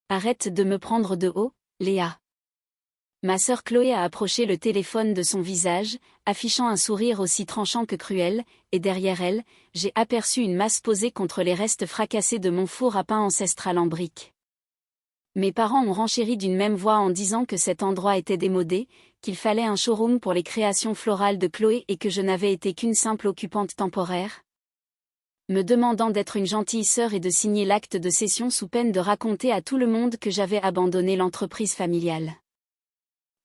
Arrête de me prendre de haut, Léa. Ma sœur Chloé a approché le téléphone de son visage, affichant un sourire aussi tranchant que cruel, et derrière elle, j'ai aperçu une masse posée contre les restes fracassés de mon four à pain ancestral en briques. Mes parents ont renchéri d'une même voix en disant que cet endroit était démodé, qu'il fallait un showroom pour les créations florales de Chloé et que je n'avais été qu'une simple occupante temporaire. Me demandant d'être une gentille sœur et de signer l'acte de cession sous peine de raconter à tout le monde que j'avais abandonné l'entreprise familiale.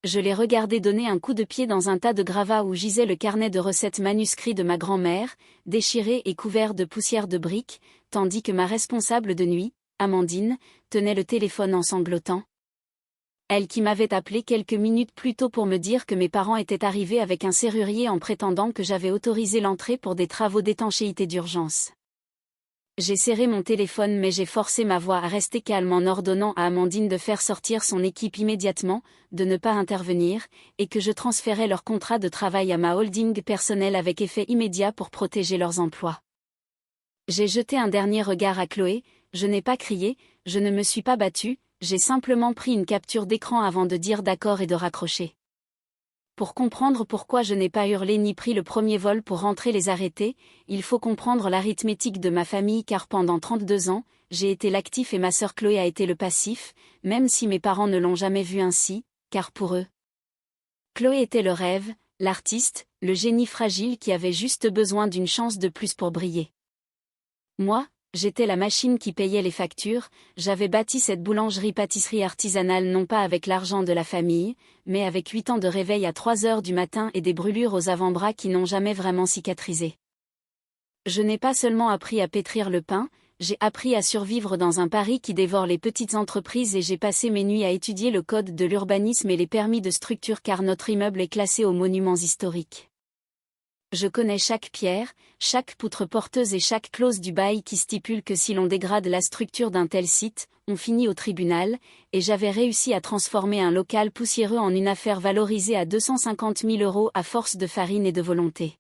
Je l'ai regardé donner un coup de pied dans un tas de gravats où gisait le carnet de recettes manuscrit de ma grand-mère, déchiré et couvert de poussière de briques, tandis que ma responsable de nuit, Amandine, tenait le téléphone en sanglotant. Elle qui m'avait appelé quelques minutes plus tôt pour me dire que mes parents étaient arrivés avec un serrurier en prétendant que j'avais autorisé l'entrée pour des travaux d'étanchéité d'urgence. J'ai serré mon téléphone mais j'ai forcé ma voix à rester calme en ordonnant à Amandine de faire sortir son équipe immédiatement, de ne pas intervenir, et que je transférais leur contrat de travail à ma holding personnelle avec effet immédiat pour protéger leurs emplois. J'ai jeté un dernier regard à Chloé, je n'ai pas crié, je ne me suis pas battue, j'ai simplement pris une capture d'écran avant de dire d'accord et de raccrocher. Pour comprendre pourquoi je n'ai pas hurlé ni pris le premier vol pour rentrer les arrêter, il faut comprendre l'arithmétique de ma famille car pendant 32 ans, j'ai été l'actif et ma sœur Chloé a été le passif, même si mes parents ne l'ont jamais vu ainsi, car pour eux, Chloé était le rêve, l'artiste, le génie fragile qui avait juste besoin d'une chance de plus pour briller. Moi, j'étais la machine qui payait les factures, j'avais bâti cette boulangerie-pâtisserie artisanale non pas avec l'argent de la famille, mais avec 8 ans de réveil à 3 heures du matin et des brûlures aux avant-bras qui n'ont jamais vraiment cicatrisé. Je n'ai pas seulement appris à pétrir le pain, j'ai appris à survivre dans un Paris qui dévore les petites entreprises et j'ai passé mes nuits à étudier le code de l'urbanisme et les permis de structure car notre immeuble est classé aux monuments historiques. Je connais chaque pierre, chaque poutre porteuse et chaque clause du bail qui stipule que si l'on dégrade la structure d'un tel site, on finit au tribunal, et j'avais réussi à transformer un local poussiéreux en une affaire valorisée à 250 000 € à force de farine et de volonté.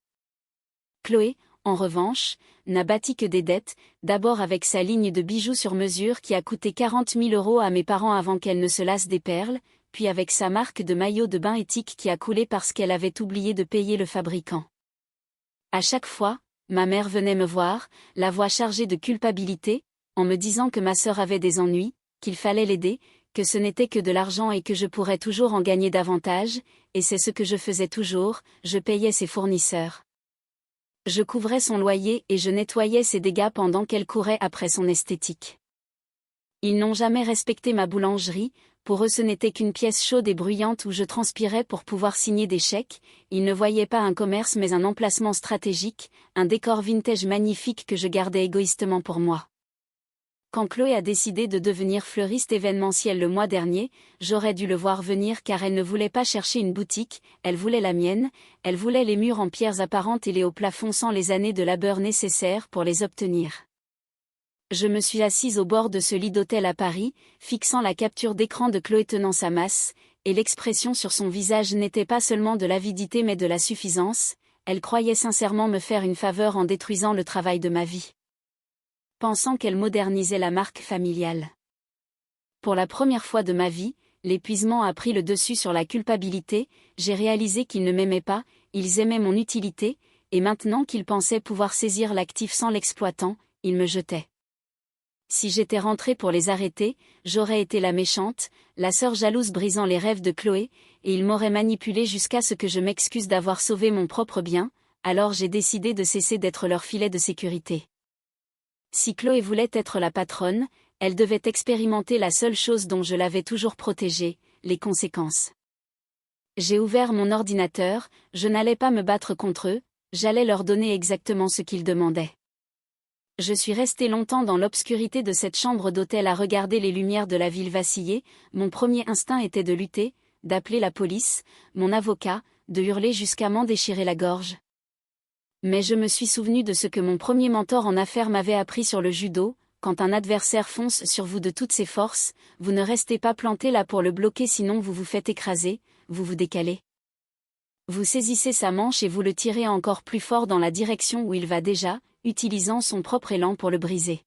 Chloé, en revanche, n'a bâti que des dettes, d'abord avec sa ligne de bijoux sur mesure qui a coûté 40 000 € à mes parents avant qu'elle ne se lasse des perles, puis avec sa marque de maillot de bain éthique qui a coulé parce qu'elle avait oublié de payer le fabricant. À chaque fois, ma mère venait me voir, la voix chargée de culpabilité, en me disant que ma sœur avait des ennuis, qu'il fallait l'aider, que ce n'était que de l'argent et que je pourrais toujours en gagner davantage, et c'est ce que je faisais toujours, je payais ses fournisseurs. Je couvrais son loyer et je nettoyais ses dégâts pendant qu'elle courait après son esthétique. Ils n'ont jamais respecté ma boulangerie, pour eux ce n'était qu'une pièce chaude et bruyante où je transpirais pour pouvoir signer des chèques, ils ne voyaient pas un commerce mais un emplacement stratégique, un décor vintage magnifique que je gardais égoïstement pour moi. Quand Chloé a décidé de devenir fleuriste événementielle le mois dernier, j'aurais dû le voir venir car elle ne voulait pas chercher une boutique, elle voulait la mienne, elle voulait les murs en pierres apparentes et les hauts plafonds sans les années de labeur nécessaires pour les obtenir. Je me suis assise au bord de ce lit d'hôtel à Paris, fixant la capture d'écran de Chloé tenant sa masse, et l'expression sur son visage n'était pas seulement de l'avidité mais de la suffisance, elle croyait sincèrement me faire une faveur en détruisant le travail de ma vie. Pensant qu'elle modernisait la marque familiale. Pour la première fois de ma vie, l'épuisement a pris le dessus sur la culpabilité, j'ai réalisé qu'ils ne m'aimaient pas, ils aimaient mon utilité, et maintenant qu'ils pensaient pouvoir saisir l'actif sans l'exploitant, ils me jetaient. Si j'étais rentrée pour les arrêter, j'aurais été la méchante, la sœur jalouse brisant les rêves de Chloé, et ils m'auraient manipulée jusqu'à ce que je m'excuse d'avoir sauvé mon propre bien, alors j'ai décidé de cesser d'être leur filet de sécurité. Si Chloé voulait être la patronne, elle devait expérimenter la seule chose dont je l'avais toujours protégée, les conséquences. J'ai ouvert mon ordinateur, je n'allais pas me battre contre eux, j'allais leur donner exactement ce qu'ils demandaient. Je suis restée longtemps dans l'obscurité de cette chambre d'hôtel à regarder les lumières de la ville vaciller, mon premier instinct était de lutter, d'appeler la police, mon avocat, de hurler jusqu'à m'en déchirer la gorge. Mais je me suis souvenu de ce que mon premier mentor en affaires m'avait appris sur le judo, quand un adversaire fonce sur vous de toutes ses forces, vous ne restez pas planté là pour le bloquer sinon vous vous faites écraser, vous vous décalez. Vous saisissez sa manche et vous le tirez encore plus fort dans la direction où il va déjà, utilisant son propre élan pour le briser.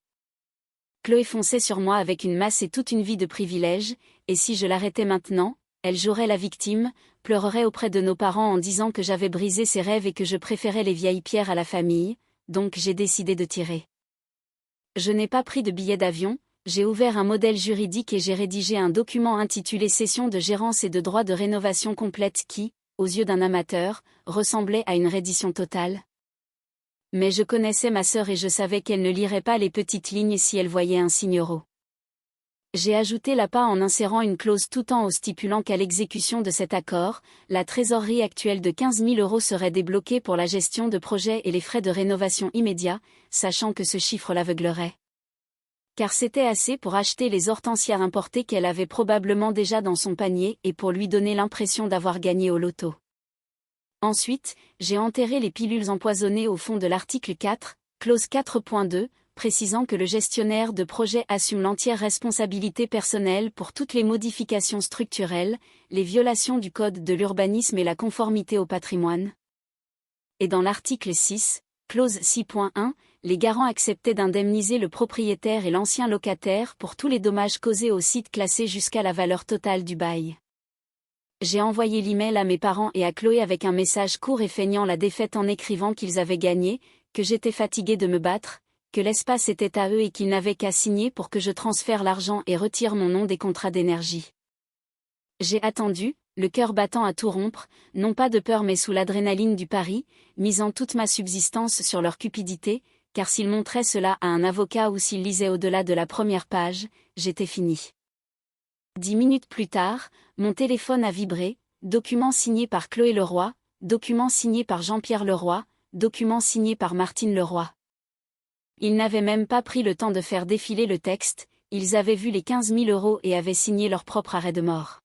Chloé fonçait sur moi avec une masse et toute une vie de privilèges, et si je l'arrêtais maintenant, elle jouerait la victime, pleurerait auprès de nos parents en disant que j'avais brisé ses rêves et que je préférais les vieilles pierres à la famille, donc j'ai décidé de tirer. Je n'ai pas pris de billet d'avion, j'ai ouvert un modèle juridique et j'ai rédigé un document intitulé Cession de gérance et de droits de rénovation complète qui, aux yeux d'un amateur, ressemblait à une reddition totale. Mais je connaissais ma sœur et je savais qu'elle ne lirait pas les petites lignes si elle voyait un signe euro. J'ai ajouté l'APA en insérant une clause tout en stipulant qu'à l'exécution de cet accord, la trésorerie actuelle de 15 000 € serait débloquée pour la gestion de projets et les frais de rénovation immédiats, sachant que ce chiffre l'aveuglerait. Car c'était assez pour acheter les hortensias importées qu'elle avait probablement déjà dans son panier et pour lui donner l'impression d'avoir gagné au loto. Ensuite, j'ai enterré les pilules empoisonnées au fond de l'article 4, clause 4.2, précisant que le gestionnaire de projet assume l'entière responsabilité personnelle pour toutes les modifications structurelles, les violations du code de l'urbanisme et la conformité au patrimoine. Et dans l'article 6, clause 6.1, les garants acceptaient d'indemniser le propriétaire et l'ancien locataire pour tous les dommages causés au site classé jusqu'à la valeur totale du bail. J'ai envoyé l'email à mes parents et à Chloé avec un message court et feignant la défaite en écrivant qu'ils avaient gagné, que j'étais fatiguée de me battre, que l'espace était à eux et qu'ils n'avaient qu'à signer pour que je transfère l'argent et retire mon nom des contrats d'énergie. J'ai attendu, le cœur battant à tout rompre, non pas de peur mais sous l'adrénaline du pari, misant toute ma subsistance sur leur cupidité, car s'ils montraient cela à un avocat ou s'ils lisaient au-delà de la première page, j'étais fini. 10 minutes plus tard, mon téléphone a vibré, document signé par Chloé Leroy, document signé par Jean-Pierre Leroy, document signé par Martine Leroy. Ils n'avaient même pas pris le temps de faire défiler le texte, ils avaient vu les 15 000 € et avaient signé leur propre arrêt de mort.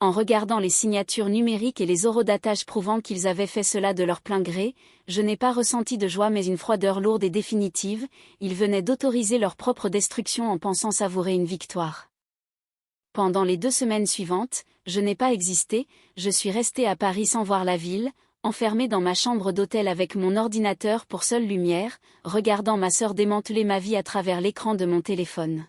En regardant les signatures numériques et les horodatages prouvant qu'ils avaient fait cela de leur plein gré, je n'ai pas ressenti de joie mais une froideur lourde et définitive, ils venaient d'autoriser leur propre destruction en pensant savourer une victoire. Pendant les 2 semaines suivantes, je n'ai pas existé, je suis restée à Paris sans voir la ville, enfermée dans ma chambre d'hôtel avec mon ordinateur pour seule lumière, regardant ma sœur démanteler ma vie à travers l'écran de mon téléphone.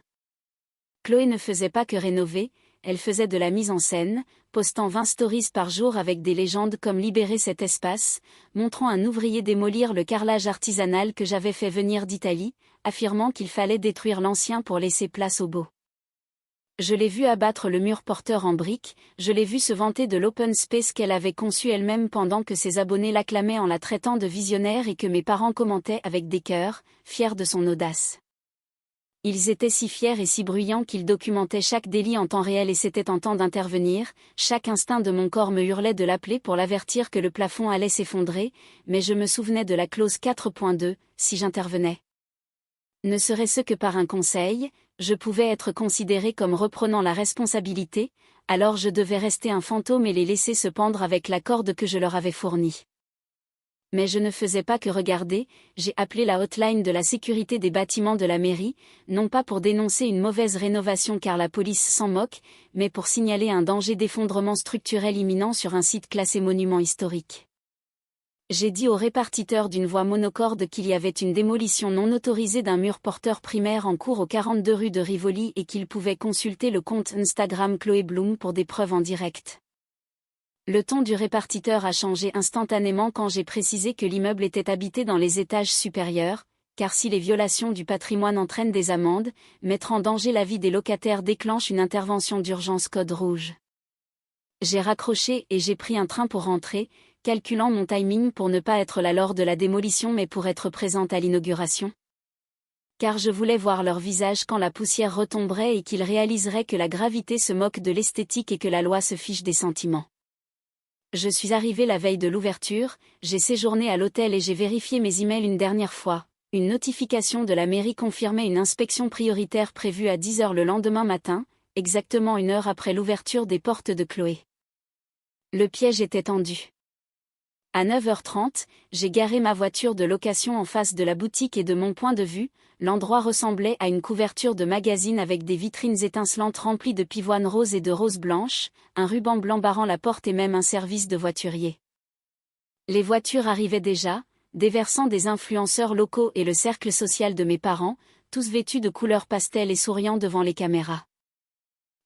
Chloé ne faisait pas que rénover, elle faisait de la mise en scène, postant 20 stories par jour avec des légendes comme libérer cet espace, montrant un ouvrier démolir le carrelage artisanal que j'avais fait venir d'Italie, affirmant qu'il fallait détruire l'ancien pour laisser place au beau. Je l'ai vu abattre le mur porteur en briques, je l'ai vu se vanter de l'open space qu'elle avait conçu elle-même pendant que ses abonnés l'acclamaient en la traitant de visionnaire et que mes parents commentaient avec des cœurs, fiers de son audace. Ils étaient si fiers et si bruyants qu'ils documentaient chaque délit en temps réel et c'était en temps d'intervenir, chaque instinct de mon corps me hurlait de l'appeler pour l'avertir que le plafond allait s'effondrer, mais je me souvenais de la clause 4.2, si j'intervenais. Ne serait-ce que par un conseil, je pouvais être considérée comme reprenant la responsabilité, alors je devais rester un fantôme et les laisser se pendre avec la corde que je leur avais fournie. Mais je ne faisais pas que regarder, j'ai appelé la hotline de la sécurité des bâtiments de la mairie, non pas pour dénoncer une mauvaise rénovation car la police s'en moque, mais pour signaler un danger d'effondrement structurel imminent sur un site classé monument historique. J'ai dit au répartiteur d'une voix monocorde qu'il y avait une démolition non autorisée d'un mur porteur primaire en cours au 42 rue de Rivoli et qu'il pouvait consulter le compte Instagram Chloé Bloom pour des preuves en direct. Le ton du répartiteur a changé instantanément quand j'ai précisé que l'immeuble était habité dans les étages supérieurs, car si les violations du patrimoine entraînent des amendes, mettre en danger la vie des locataires déclenche une intervention d'urgence code rouge. J'ai raccroché et j'ai pris un train pour rentrer, calculant mon timing pour ne pas être là lors de la démolition mais pour être présente à l'inauguration. Car je voulais voir leur visage quand la poussière retomberait et qu'ils réaliseraient que la gravité se moque de l'esthétique et que la loi se fiche des sentiments. Je suis arrivée la veille de l'ouverture, j'ai séjourné à l'hôtel et j'ai vérifié mes emails une dernière fois. Une notification de la mairie confirmait une inspection prioritaire prévue à 10 h le lendemain matin, exactement 1 heure après l'ouverture des portes de Chloé. Le piège était tendu. À 9h30, j'ai garé ma voiture de location en face de la boutique et de mon point de vue, l'endroit ressemblait à une couverture de magazine avec des vitrines étincelantes remplies de pivoines roses et de roses blanches, un ruban blanc barrant la porte et même un service de voiturier. Les voitures arrivaient déjà, déversant des influenceurs locaux et le cercle social de mes parents, tous vêtus de couleurs pastel et souriant devant les caméras.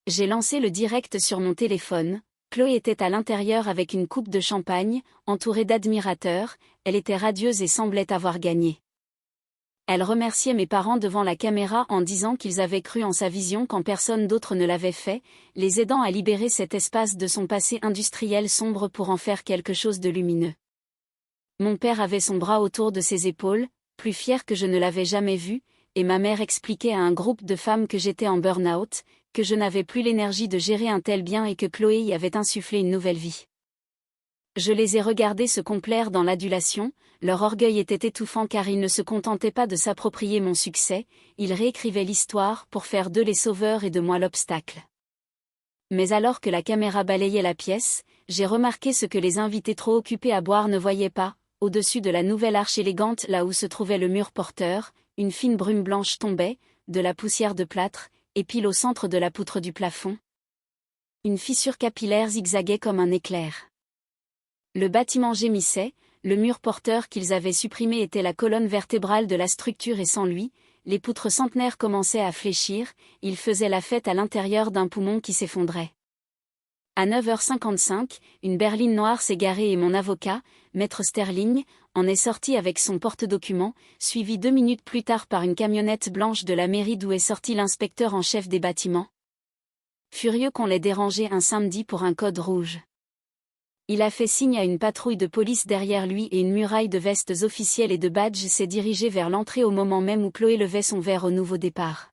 J'ai lancé le direct sur mon téléphone. Chloé était à l'intérieur avec une coupe de champagne, entourée d'admirateurs, elle était radieuse et semblait avoir gagné. Elle remerciait mes parents devant la caméra en disant qu'ils avaient cru en sa vision quand personne d'autre ne l'avait fait, les aidant à libérer cet espace de son passé industriel sombre pour en faire quelque chose de lumineux. Mon père avait son bras autour de ses épaules, plus fier que je ne l'avais jamais vu, et ma mère expliquait à un groupe de femmes que j'étais en burn-out, que je n'avais plus l'énergie de gérer un tel bien et que Chloé y avait insufflé une nouvelle vie. Je les ai regardés se complaire dans l'adulation, leur orgueil était étouffant car ils ne se contentaient pas de s'approprier mon succès, ils réécrivaient l'histoire pour faire d'eux les sauveurs et de moi l'obstacle. Mais alors que la caméra balayait la pièce, j'ai remarqué ce que les invités trop occupés à boire ne voyaient pas, au-dessus de la nouvelle arche élégante là où se trouvait le mur porteur, une fine brume blanche tombait, de la poussière de plâtre, et pile au centre de la poutre du plafond. Une fissure capillaire zigzaguait comme un éclair. Le bâtiment gémissait, le mur porteur qu'ils avaient supprimé était la colonne vertébrale de la structure et sans lui, les poutres centenaires commençaient à fléchir, ils faisaient la fête à l'intérieur d'un poumon qui s'effondrait. À 9h55, une berline noire s'est garée et mon avocat, Maître Sterling, en est sorti avec son porte-documents, suivi 2 minutes plus tard par une camionnette blanche de la mairie d'où est sorti l'inspecteur en chef des bâtiments. Furieux qu'on l'ait dérangé un samedi pour un code rouge. Il a fait signe à une patrouille de police derrière lui et une muraille de vestes officielles et de badges s'est dirigée vers l'entrée au moment même où Chloé levait son verre au nouveau départ.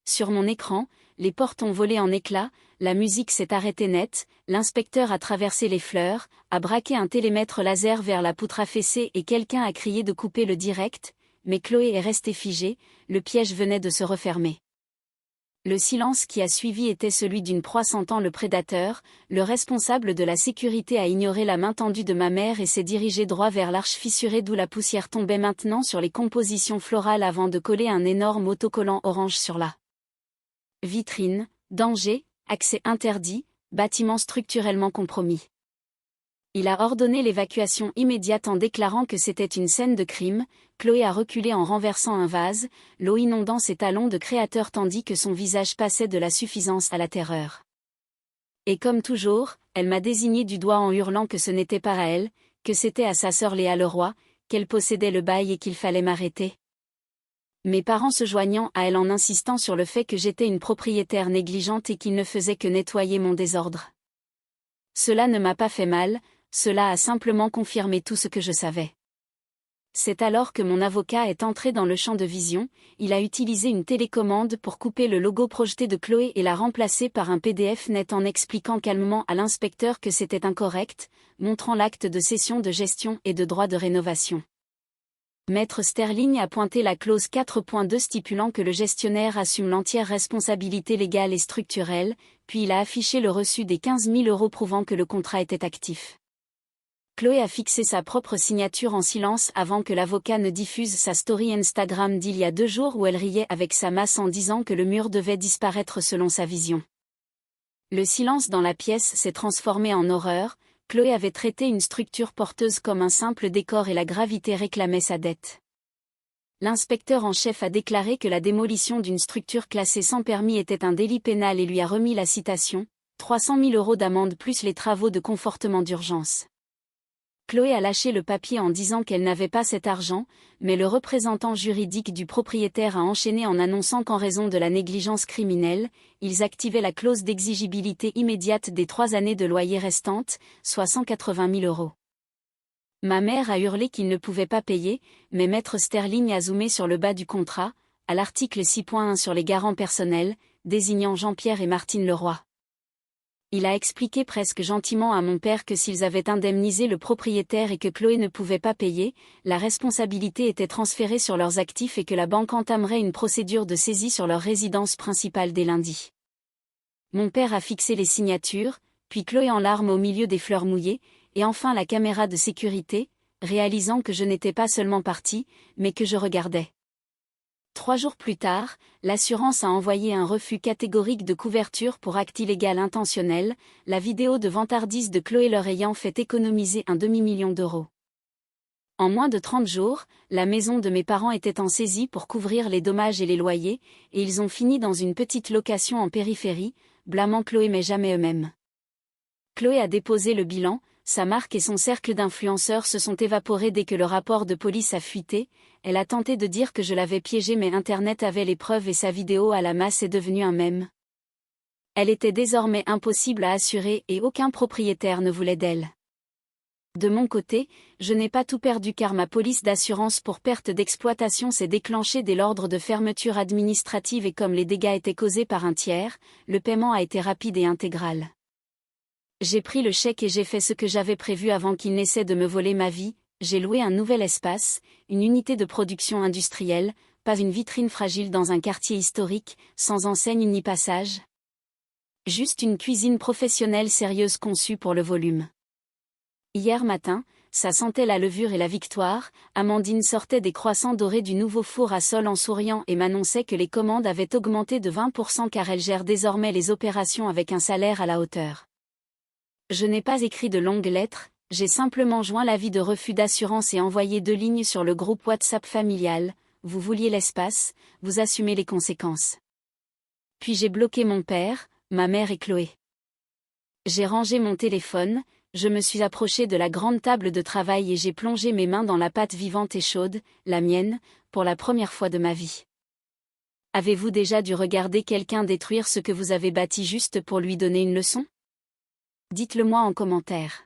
Sur mon écran, les portes ont volé en éclats, la musique s'est arrêtée net, l'inspecteur a traversé les fleurs, a braqué un télémètre laser vers la poutre affaissée et quelqu'un a crié de couper le direct, mais Chloé est restée figée, le piège venait de se refermer. Le silence qui a suivi était celui d'une proie sentant le prédateur, le responsable de la sécurité a ignoré la main tendue de ma mère et s'est dirigé droit vers l'arche fissurée d'où la poussière tombait maintenant sur les compositions florales avant de coller un énorme autocollant orange sur la vitrine, danger, accès interdit, bâtiment structurellement compromis. Il a ordonné l'évacuation immédiate en déclarant que c'était une scène de crime. Chloé a reculé en renversant un vase, l'eau inondant ses talons de créateur tandis que son visage passait de la suffisance à la terreur. Et comme toujours, elle m'a désigné du doigt en hurlant que ce n'était pas à elle, que c'était à sa sœur Léa Leroy, qu'elle possédait le bail et qu'il fallait m'arrêter. Mes parents se joignant à elle en insistant sur le fait que j'étais une propriétaire négligente et qu'il ne faisait que nettoyer mon désordre. Cela ne m'a pas fait mal, cela a simplement confirmé tout ce que je savais. C'est alors que mon avocat est entré dans le champ de vision, il a utilisé une télécommande pour couper le logo projeté de Chloé et l'a remplacé par un PDF net en expliquant calmement à l'inspecteur que c'était incorrect, montrant l'acte de cession de gestion et de droit de rénovation. Maître Sterling a pointé la clause 4.2 stipulant que le gestionnaire assume l'entière responsabilité légale et structurelle, puis il a affiché le reçu des 15 000 € prouvant que le contrat était actif. Chloé a fixé sa propre signature en silence avant que l'avocat ne diffuse sa story Instagram d'il y a 2 jours où elle riait avec sa masse en disant que le mur devait disparaître selon sa vision. Le silence dans la pièce s'est transformé en horreur, Chloé avait traité une structure porteuse comme un simple décor et la gravité réclamait sa dette. L'inspecteur en chef a déclaré que la démolition d'une structure classée sans permis était un délit pénal et lui a remis la citation, 300 000 € d'amende plus les travaux de confortement d'urgence. Chloé a lâché le papier en disant qu'elle n'avait pas cet argent, mais le représentant juridique du propriétaire a enchaîné en annonçant qu'en raison de la négligence criminelle, ils activaient la clause d'exigibilité immédiate des 3 années de loyer restantes, soit 180 000 €. Ma mère a hurlé qu'il ne pouvait pas payer, mais Maître Sterling a zoomé sur le bas du contrat, à l'article 6.1 sur les garants personnels, désignant Jean-Pierre et Martine Leroy. Il a expliqué presque gentiment à mon père que s'ils avaient indemnisé le propriétaire et que Chloé ne pouvait pas payer, la responsabilité était transférée sur leurs actifs et que la banque entamerait une procédure de saisie sur leur résidence principale dès lundi. Mon père a fixé les signatures, puis Chloé en larmes au milieu des fleurs mouillées, et enfin la caméra de sécurité, réalisant que je n'étais pas seulement partie, mais que je regardais. 3 jours plus tard, l'assurance a envoyé un refus catégorique de couverture pour acte illégal intentionnel, la vidéo de vantardise de Chloé leur ayant fait économiser un demi-million d'euros. En moins de 30 jours, la maison de mes parents était en saisie pour couvrir les dommages et les loyers, et ils ont fini dans une petite location en périphérie, blâmant Chloé mais jamais eux-mêmes. Chloé a déposé le bilan, sa marque et son cercle d'influenceurs se sont évaporés dès que le rapport de police a fuité. Elle a tenté de dire que je l'avais piégée mais Internet avait les preuves et sa vidéo à la masse est devenue un mème. Elle était désormais impossible à assurer et aucun propriétaire ne voulait d'elle. De mon côté, je n'ai pas tout perdu car ma police d'assurance pour perte d'exploitation s'est déclenchée dès l'ordre de fermeture administrative et comme les dégâts étaient causés par un tiers, le paiement a été rapide et intégral. J'ai pris le chèque et j'ai fait ce que j'avais prévu avant qu'il n'essaie de me voler ma vie, j'ai loué un nouvel espace, une unité de production industrielle, pas une vitrine fragile dans un quartier historique, sans enseigne ni passage. Juste une cuisine professionnelle sérieuse conçue pour le volume. Hier matin, ça sentait la levure et la victoire, Amandine sortait des croissants dorés du nouveau four à sol en souriant et m'annonçait que les commandes avaient augmenté de 20% car elle gère désormais les opérations avec un salaire à la hauteur. Je n'ai pas écrit de longues lettres, j'ai simplement joint l'avis de refus d'assurance et envoyé 2 lignes sur le groupe WhatsApp familial, vous vouliez l'espace, vous assumez les conséquences. Puis j'ai bloqué mon père, ma mère et Chloé. J'ai rangé mon téléphone, je me suis approchée de la grande table de travail et j'ai plongé mes mains dans la pâte vivante et chaude, la mienne, pour la première fois de ma vie. Avez-vous déjà dû regarder quelqu'un détruire ce que vous avez bâti juste pour lui donner une leçon ? Dites-le moi en commentaire.